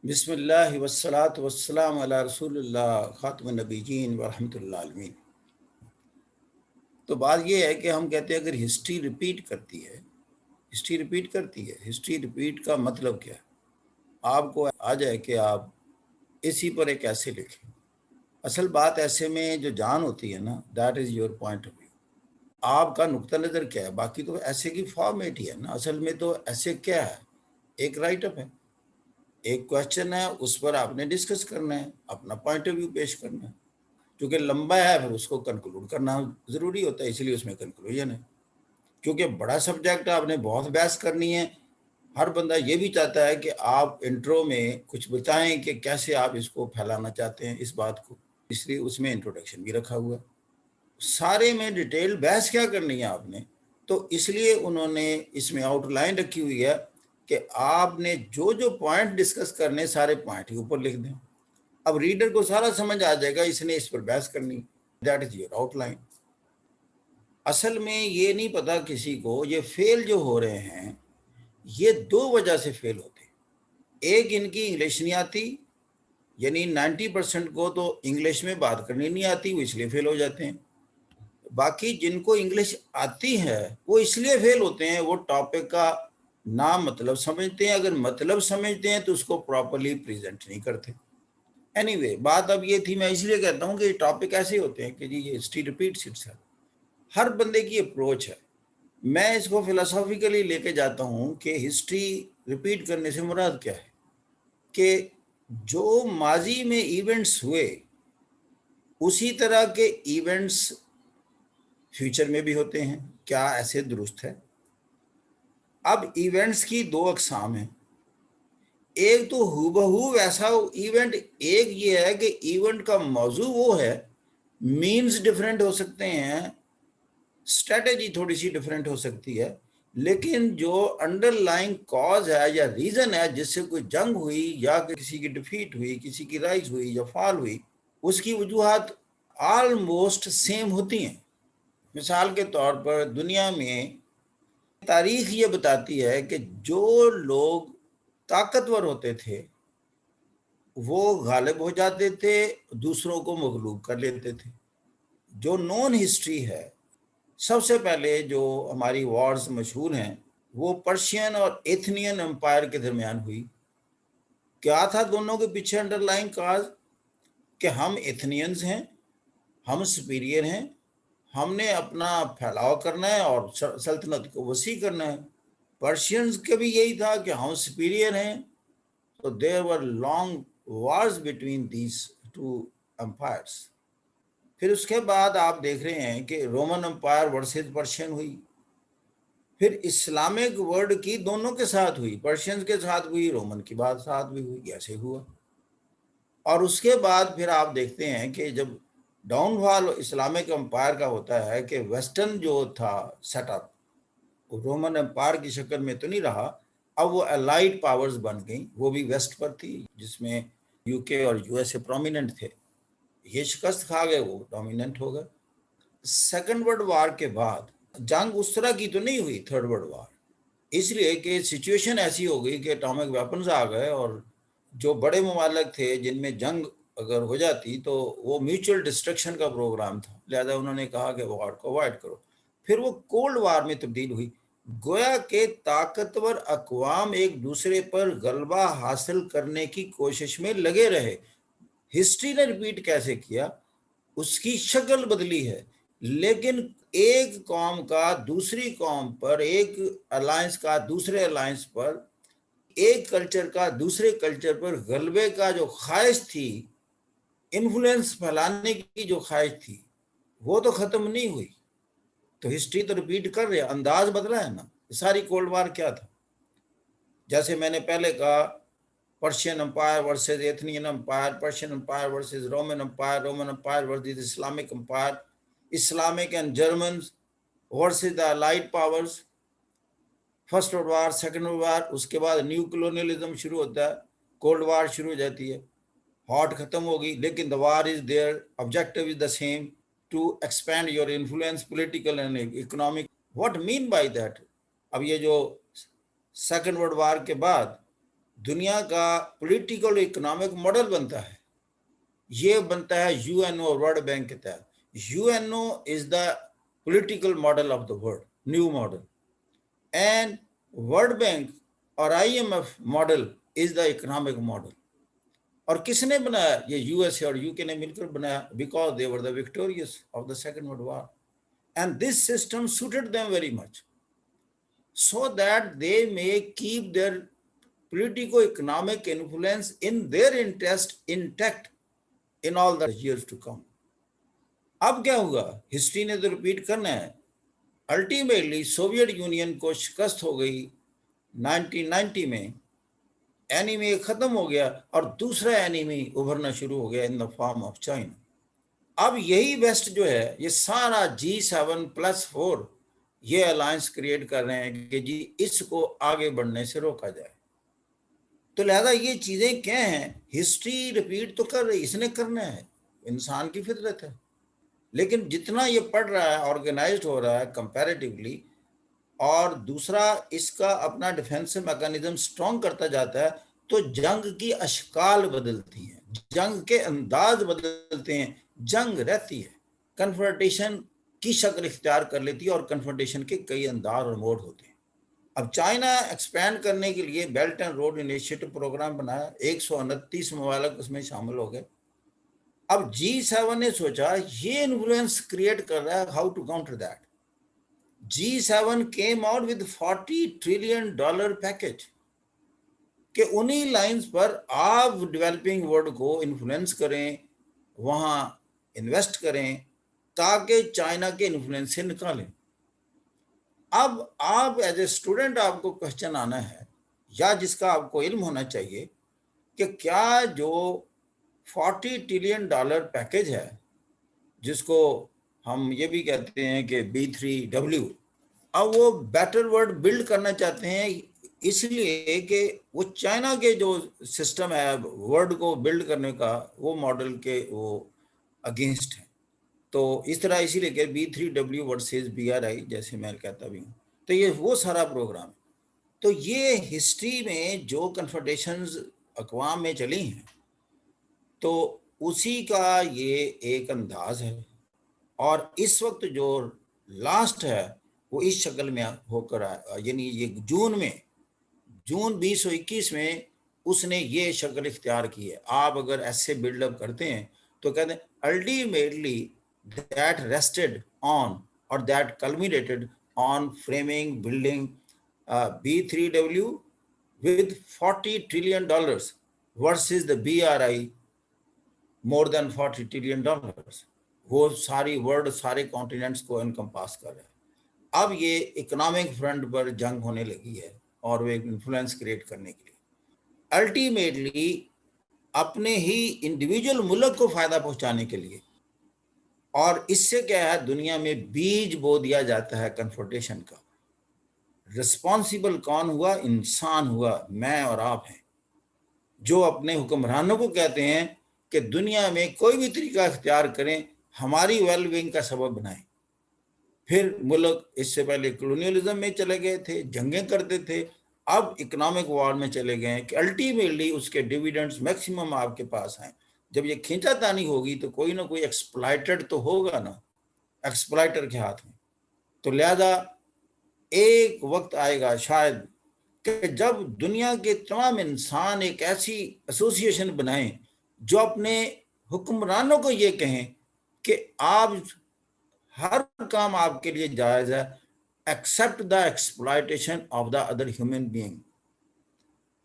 بسم اللہ والصلاة والسلام علی رسول اللہ خاتم النبیین ورحمۃ اللہ عالمین۔ تو بات یہ ہے کہ ہم کہتے ہیں اگر ہسٹری ریپیٹ کرتی ہے، ہسٹری ریپیٹ کا مطلب کیا ہے؟ آپ کو آ جائے کہ آپ اسی پر ایک ایسے لکھیں۔ اصل بات ایسے میں جو جان ہوتی ہے نا، that is your point of view, آپ کا نقطہ نظر کیا ہے۔ باقی تو ایسے کی فارمیٹ ہی ہے نا۔ اصل میں تو ایسے کیا ہے، ایک رائٹ اپ ہے، ایک کوشچن ہے، اس پر آپ نے ڈسکس کرنا ہے، اپنا پوائنٹ آف ویو پیش کرنا ہے۔ کیونکہ لمبا ہے پھر اس کو کنکلوڈ کرنا ضروری ہوتا ہے، اس لیے اس میں کنکلوژن ہے۔ کیونکہ بڑا سبجیکٹ آپ نے بہت بحث کرنی ہے، ہر بندہ یہ بھی چاہتا ہے کہ آپ انٹرو میں کچھ بتائیں کہ کیسے آپ اس کو پھیلانا چاہتے ہیں اس بات کو، اس لیے اس میں انٹروڈکشن بھی رکھا ہوا ہے۔ سارے میں ڈیٹیل بحث کیا کرنی ہے آپ نے، تو اس لیے انہوں نے اس میں آؤٹ لائن رکھی ہوئی ہے کہ آپ نے جو جو پوائنٹ ڈسکس کرنے سارے پوائنٹ ہی اوپر لکھ دیں۔ اب ریڈر کو سارا سمجھ آ جائے گا اس نے اس پر بحث کرنی، that is your out line. اصل میں یہ نہیں پتا کسی کو، یہ فیل جو ہو رہے ہیں یہ دو وجہ سے فیل ہوتے ہیں۔ ایک ان کی انگلش نہیں آتی، یعنی 90% کو تو انگلش میں بات کرنی نہیں آتی، وہ اس لیے فیل ہو جاتے ہیں۔ باقی جن کو انگلش آتی ہے وہ اس لیے فیل ہوتے ہیں، وہ ٹاپک کا نام مطلب سمجھتے ہیں، اگر مطلب سمجھتے ہیں تو اس کو پراپرلی پریزنٹ نہیں کرتے۔ اینی وے بات اب یہ تھی، میں اس لیے کہتا ہوں کہ یہ ٹاپک ایسے ہوتے ہیں کہ جی یہ ہسٹری ریپیٹس اٹسیلف، ہر بندے کی اپروچ ہے۔ میں اس کو فلسافیکلی لے کے جاتا ہوں کہ ہسٹری ریپیٹ کرنے سے مراد کیا ہے، کہ جو ماضی میں ایونٹس ہوئے اسی طرح کے ایونٹس فیوچر میں بھی ہوتے ہیں، کیا ایسے درست ہے؟ اب ایونٹس کی دو اقسام ہیں، ایک تو ہو بہو ویسا ایونٹ، ایک یہ ہے کہ ایونٹ کا موضوع وہ ہے، مینز ڈیفرنٹ ہو سکتے ہیں، اسٹریٹجی تھوڑی سی ڈیفرنٹ ہو سکتی ہے، لیکن جو انڈر لائن کاز ہے یا ریزن ہے جس سے کوئی جنگ ہوئی یا کسی کی ڈیفیٹ ہوئی، کسی کی رائز ہوئی یا فال ہوئی، اس کی وجوہات آلموسٹ سیم ہوتی ہیں۔ مثال کے طور پر دنیا میں تاریخ یہ بتاتی ہے کہ جو لوگ طاقتور ہوتے تھے وہ غالب ہو جاتے تھے، دوسروں کو مغلوب کر لیتے تھے۔ جو نون ہسٹری ہے، سب سے پہلے جو ہماری وارز مشہور ہیں وہ پرشین اور ایتھنین امپائر کے درمیان ہوئی۔ کیا تھا دونوں کے پیچھے انڈر لائن کاز؟ کہ ہم ایتھنینز ہیں، ہم سپیریئر ہیں، ہم نے اپنا پھیلاؤ کرنا ہے اور سلطنت کو وسیع کرنا ہے۔ پرشینز کے بھی یہی تھا کہ ہم سپیریئر ہیں، تو there were long wars between these two empires۔ پھر اس کے بعد آپ دیکھ رہے ہیں کہ رومن امپائر ورسز پرشین ہوئی، پھر اسلامک ورلڈ کی دونوں کے ساتھ ہوئی، پرشینز کے ساتھ ہوئی، رومن کی بات ساتھ بھی ہوئی، ایسے ہوا۔ اور اس کے بعد پھر آپ دیکھتے ہیں کہ جب ڈاؤن فال اسلامک امپائر کا ہوتا ہے کہ ویسٹرن جو تھا سیٹ اپ رومن امپائر کی شکل میں تو نہیں رہا، اب وہ الائڈ پاورز بن گئیں، وہ بھی ویسٹ پر تھی، جس میں یو کے اور یو ایس اے پرومیننٹ تھے۔ یہ شکست کھا گئے، وہ ڈومیننٹ ہو گئے۔ سیکنڈ ورلڈ وار کے بعد جنگ اس طرح کی تو نہیں ہوئی تھرڈ ورلڈ وار، اس لیے کہ سچویشن ایسی ہو گئی کہ اٹامک ویپنز آ گئے، اور جو بڑے ممالک تھے جن میں جنگ اگر ہو جاتی تو وہ میوچل ڈسٹرکشن کا پروگرام تھا، لہذا انہوں نے کہا کہ وار کو اوائڈ کرو۔ پھر وہ کولڈ وار میں تبدیل ہوئی، گویا کہ طاقتور اقوام ایک دوسرے پر غلبہ حاصل کرنے کی کوشش میں لگے رہے۔ ہسٹری نے ریپیٹ کیسے کیا، اس کی شکل بدلی ہے، لیکن ایک قوم کا دوسری قوم پر، ایک الائنس کا دوسرے الائنس پر، ایک کلچر کا دوسرے کلچر پر غلبے کا جو خواہش تھی، انفلوئنس پھیلانے کی جو خواہش تھی، وہ تو ختم نہیں ہوئی۔ تو ہسٹری تو ریپیٹ کر رہے، انداز بدلا ہے نا۔ ساری کولڈ وار کیا تھا؟ جیسے میں نے پہلے کہا، Persian empire versus Athenian empire, Persian empire versus Roman empire, Roman empire versus Islamic empire, Islamic and Germans versus the allied powers, first world war, second world war, اس کے بعد نیو کولونیلزم شروع ہوتا ہے، کولڈ وار شروع ہو جاتی ہے، hot ختم ہوگی، لیکن the war is there, objective is the same, to expand your influence political and economic. What mean by that؟ اب یہ جو سیکنڈ ورلڈ وار کے بعد دنیا کا پولیٹیکل اکنامک ماڈل بنتا ہے، یہ بنتا ہے یو این او اور ورلڈ بینک کے تحت. U N O is the political model of the world, new model, and World Bank اور I M F model is the economic model. اور کس نے بنایا؟ یہ یو ایس اے اور یو کے نے مل کر بنایا، because they were the victorious of the Second world War. And this system suited them very much so that they may keep their politico-economic influence in their interest intact in all the years to come. اب کیا ہوگا؟ History نے تو repeat کرنا ہے. Ultimately Soviet union کو شکست ہو گئی 1990 میں، اینیمی ختم ہو گیا اور دوسرا اینیمی ابھرنا شروع ہو گیا ان دا فارم آف چائنا. اب یہی ویسٹ جو ہے یہ سارا G7+4 یہ الائنس کریٹ کر رہے ہیں کہ جی اس کو آگے بڑھنے سے روکا جائے. تو لہذا یہ چیزیں کیا ہیں؟ ہسٹری ریپیٹ تو کر رہی، اس نے کرنا ہے، انسان کی فطرت ہے. لیکن جتنا یہ پڑھ رہا ہے، آرگنائزڈ ہو رہا ہے کمپیریٹیولی، اور دوسرا اس کا اپنا ڈیفینس میکانزم سٹرونگ کرتا جاتا ہے، تو جنگ کی اشکال بدلتی ہیں، جنگ کے انداز بدلتے ہیں، جنگ رہتی ہے، کنفرنٹیشن کی شکل اختیار کر لیتی ہے، اور کنفرنٹیشن کے کئی انداز اور موڈ ہوتے ہیں. اب چائنا ایکسپینڈ کرنے کے لیے Belt and Road Initiative program بنایا، 129 ممالک اس میں شامل ہو گئے. اب G7 نے سوچا یہ انفلوئنس کریٹ کر رہا ہے، how to counter that. G7 came out with $40 trillion package کہ انہی لائنز پر آپ ڈیولپنگ ورلڈ کو انفلوئنس کریں، وہاں انویسٹ کریں تاکہ چائنا کے انفلوئنس سے نکالیں. اب آپ ایز اے اسٹوڈنٹ آپ کو کوشچن آنا ہے، یا جس کا آپ کو علم ہونا چاہیے، کہ کیا جو $40 ٹریلین پیکج ہے، جس کو ہم یہ بھی کہتے ہیں کہ B3W، اب وہ بیٹر ورلڈ بلڈ کرنا چاہتے ہیں، اس لیے کہ وہ چائنا کے جو سسٹم ہے ورلڈ کو بلڈ کرنے کا، وہ ماڈل کے وہ اگینسٹ ہیں. تو اس طرح اسی لیے کہ B3W ورسز BRI جیسے میں کہتا بھی ہوں. تو یہ وہ سارا پروگرام ہے. تو یہ ہسٹری میں جو کنفرنٹیشنز اقوام میں چلی ہیں، تو اسی کا یہ ایک انداز ہے. اور اس وقت جو لاسٹ ہے وہ اس شکل میں ہو کر آیا، یعنی یہ جون 2021 میں اس نے یہ شکل اختیار کی ہے. آپ اگر ایسے بلڈ اپ کرتے ہیں تو کہتے ہیں ultimately that rested on or that culminated on framing building B3W with $40 trillion versus the BRI more than $40 trillion. وہ ساری ورلڈ، سارے کانٹیننٹس کو انکمپاس کر رہا ہے. اب یہ اکنامک فرنٹ پر جنگ ہونے لگی ہے اور وہ ایک انفلوئنس کریٹ کرنے کے لیے الٹیمیٹلی اپنے ہی انڈیویجول ملک کو فائدہ پہنچانے کے لیے. اور اس سے کیا ہے، دنیا میں بیج بو دیا جاتا ہے کنفرنٹیشن کا. رسپانسیبل کون ہوا؟ انسان ہوا، میں اور آپ ہیں، جو اپنے حکمرانوں کو کہتے ہیں کہ دنیا میں کوئی بھی طریقہ اختیار کریں، ہماری ویل بینگ کا سبب بنائیں. پھر ملک اس سے پہلے کلونیلزم میں چلے گئے تھے، جنگیں کرتے تھے، اب اکنامک وار میں چلے گئے ہیں کہ الٹیمیٹلی اس کے ڈیویڈنڈز میکسیمم آپ کے پاس ہیں. جب یہ کھینچا تانی ہوگی تو کوئی نہ کوئی ایکسپلائٹڈ تو ہوگا نا، ایکسپلائٹر کے ہاتھ میں. تو لہذا ایک وقت آئے گا شاید کہ جب دنیا کے تمام انسان ایک ایسی ایسوسیشن بنائیں جو اپنے حکمرانوں کو یہ کہیں کہ آپ ہر کام آپ کے لیے جائز ہے accept the exploitation of the other human being.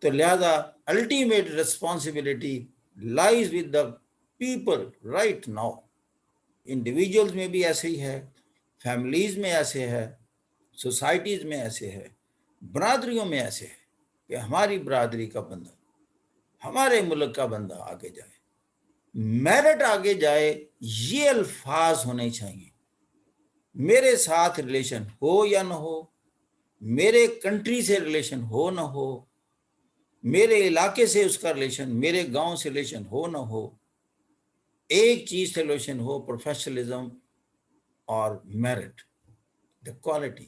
تو لہذا ultimate responsibility lies with the people right now. Individuals میں بھی ایسے ہی ہے، فیملیز میں ایسے ہے، سوسائٹیز میں ایسے ہے، برادریوں میں ایسے ہے کہ ہماری برادری کا بندہ، ہمارے ملک کا بندہ آگے جائے، میرٹ آگے جائے. یہ الفاظ ہونے چاہیے. میرے ساتھ ریلیشن ہو یا نہ ہو، میرے کنٹری سے ریلیشن ہو نہ ہو، میرے علاقے سے اس کا ریلیشن، میرے گاؤں سے ریلیشن ہو نہ ہو، ایک چیز سے ریلیشن ہو، پروفیشنلزم اور میرٹ، دا کوالٹی.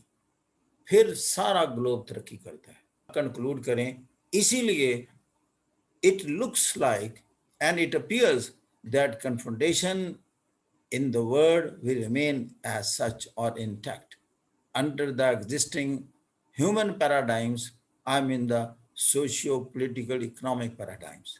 پھر سارا گلوب ترقی کرتا ہے. کنکلوڈ کریں، اسی لیے it looks like and it appears that confrontation in the world will remain as such or intact. Under the existing human paradigms, I mean the socio-political economic paradigms.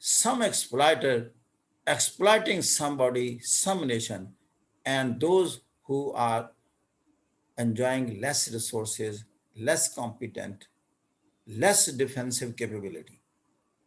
some exploiter exploiting somebody, some nation, and those who are enjoying less resources, less competent, less defensive capability,